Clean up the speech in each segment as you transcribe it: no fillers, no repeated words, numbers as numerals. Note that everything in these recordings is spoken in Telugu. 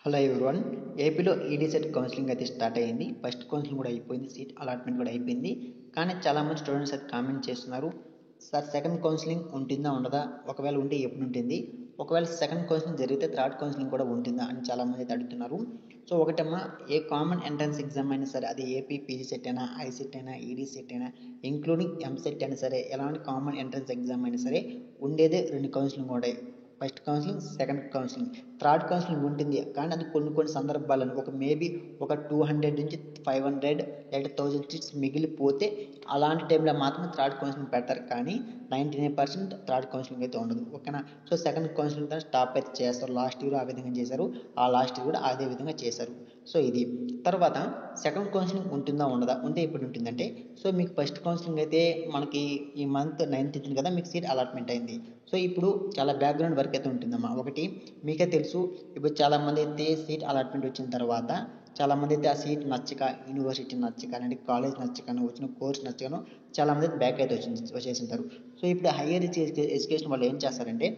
Hello everyone. ఏపీలో ఈడీ సెట్ కౌన్సిలింగ్ అయితే స్టార్ట్ అయ్యింది. ఫస్ట్ కౌన్సిలింగ్ కూడా అయిపోయింది, సీట్ అలాట్మెంట్ కూడా అయిపోయింది. కానీ చాలామంది స్టూడెంట్స్ అయితే కామెంట్ చేస్తున్నారు, సార్ సెకండ్ కౌన్సిలింగ్ ఉంటుందా ఉండదా, ఒకవేళ ఉంటే ఎప్పుడు ఉంటుంది, ఒకవేళ సెకండ్ కౌన్సిలింగ్ జరిగితే థర్డ్ కౌన్సిలింగ్ కూడా ఉంటుందా అని చాలామంది అయితే అడుగుతున్నారు. సో ఒకటమ్మా, ఏ కామన్ ఎంట్రన్స్ ఎగ్జామ్ అయినా సరే, అది ఏపీ పీజీ సెట్ అయినా, ఐసెట్ అయినా, ఈడీ సెట్ అయినా, ఇంక్లూడింగ్ ఎంసెట్ అయినా సరే, ఎలాంటి కామన్ ఎంట్రన్స్ ఎగ్జామ్ అయినా సరే ఉండేదే రెండు కౌన్సిలింగ్ ఉంటాయి. First counselling, second counselling, third counselling ఉంటుంది. కానీ అది కొన్ని సందర్భాలను మేబీ ఒక 200 నుంచి 500 లేదా 1000 సీట్స్ మిగిలిపోతే అలాంటి టైంలో మాత్రం థర్డ్ కౌన్సిలింగ్ పెడతారు. కానీ 99% థర్డ్ కౌన్సిలింగ్ అయితే ఉండదు. ఓకేనా. సో సెకండ్ కౌన్సిలింగ్ స్టాప్ అయితే చేస్తారు. లాస్ట్ ఇయర్ ఆ విధంగా చేశారు, ఆ లాస్ట్ ఇయర్ కూడా అదే విధంగా చేశారు. సో ఇది తర్వాత సెకండ్ కౌన్సిలింగ్ ఉంటుందా ఉండదా, ఉంటే ఇప్పుడు ఉంటుందంటే, సో మీకు ఫస్ట్ కౌన్సిలింగ్ అయితే మనకి ఈ మంత్ 9th కదా మీకు సీట్ అలాట్మెంట్ అయింది. సో ఇప్పుడు చాలా బ్యాక్గ్రౌండ్ వర్క్ అయితే ఉంటుందమ్మా. ఒకటి మీకే తెలుసు, ఇప్పుడు చాలామంది అయితే సీట్ అలాట్మెంట్ వచ్చిన తర్వాత చాలామంది అయితే ఆ సీట్ నచ్చక, యూనివర్సిటీ నచ్చక, అంటే కాలేజ్ నచ్చకను, వచ్చిన కోర్స్ నచ్చకను చాలామంది బ్యాక్ అయితే వచ్చేసింటారు. సో ఇప్పుడు హైయర్ ఎడ్యుకేషన్ వాళ్ళు ఏం చేస్తారంటే,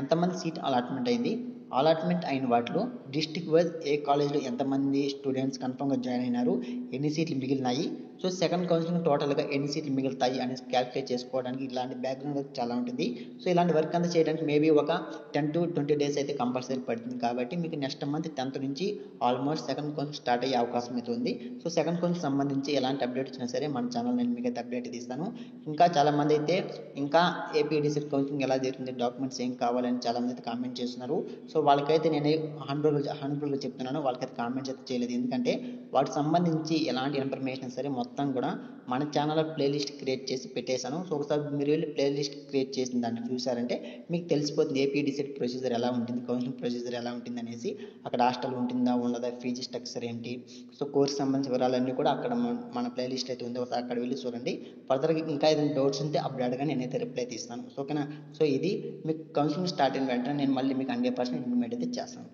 ఎంతమంది సీట్ అలాట్మెంట్ అయింది, అలాట్మెంట్ అయిన వాటిలో డిస్ట్రిక్ట్ వైజ్ ఏ కాలేజ్లో ఎంతమంది స్టూడెంట్స్ కన్ఫర్మ్గా జాయిన్ అయినారు, ఎన్ని సీట్లు మిగిలినాయి, సో సెకండ్ కౌన్సిలింగ్ టోటల్గా ఎన్ని సీట్లు మిగులుతాయి అనేసి క్యాల్కులేట్ చేసుకోవడానికి ఇలాంటి బ్యాక్గ్రౌండ్ వర్క్ చాలా ఉంటుంది. సో ఇలాంటి వర్క్ అంతా చేయడానికి మేబీ ఒక 10 to 20 డేస్ అయితే కంపల్సరీ పడుతుంది. కాబట్టి మీకు నెక్స్ట్ మంత్ 10th నుంచి ఆల్మోస్ట్ సెకండ్ కౌన్సిలింగ్ స్టార్ట్ అయ్యే అవకాశం అయితే ఉంది. సో సెకండ్ కౌన్సిలింగ్ సంబంధించి ఎలాంటి అప్డేట్ వచ్చినా సరే మన ఛానల్ నేను మీకు అయితే అప్డేట్ ఇస్తాను. ఇంకా చాలామంది అయితే ఇంకా ఏపీడీసీ కౌన్సిలింగ్ ఎలా జరుగుతుంది, డాక్యుమెంట్స్ ఏం కావాలని చాలామంది అయితే కామెంట్ చేస్తున్నారు. సో వాళ్ళకైతే నేను హండ్రెడ్గా చెప్తున్నాను, వాళ్ళకైతే కామెంట్స్ అయితే చేయలేదు. ఎందుకంటే వాటికి సంబంధించి ఎలాంటి ఇన్ఫర్మేషన్ సరే మొత్తం కూడా మన ఛానల్లో ప్లేలిస్ట్ క్రియేట్ చేసి పెట్టేశాను. సో ఒకసారి మీరు వెళ్ళి ప్లేలిస్ట్ క్రియేట్ చేసిన దాన్ని చూసారంటే మీకు తెలిసిపోతుంది ఏపీడీసీ ప్రొసీజర్ ఎలా ఉంటుంది, కౌన్సిలింగ్ ప్రొసీజర్ ఎలా ఉంటుంది అనేసి. అక్కడ హాస్టల్ ఉంటుందా ఉండదా, ఫీజు స్ట్రక్చర్ ఏంటి, సో కోర్స్ సంబంధించిన వివరాలన్నీ కూడా అక్కడ మన ప్లేలిస్ట్ అయితే ఉంది. ఒకసారి అక్కడ వెళ్ళి చూడండి. ఫర్దర్గా ఇంకా ఏదైనా డౌట్స్ ఉంటే అప్పుడు అడగండి, నేనైతే రిప్లై తీస్తాను. సో ఓకేనా. సో ఇది మీకు కౌన్సిలింగ్ స్టార్ట్ అయిన వెంటనే నేను మళ్ళీ మీకు 100% ఇంటిమేట్ అయితే చేస్తాను.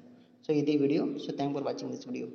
సో ఇది video. So thank for watching this video.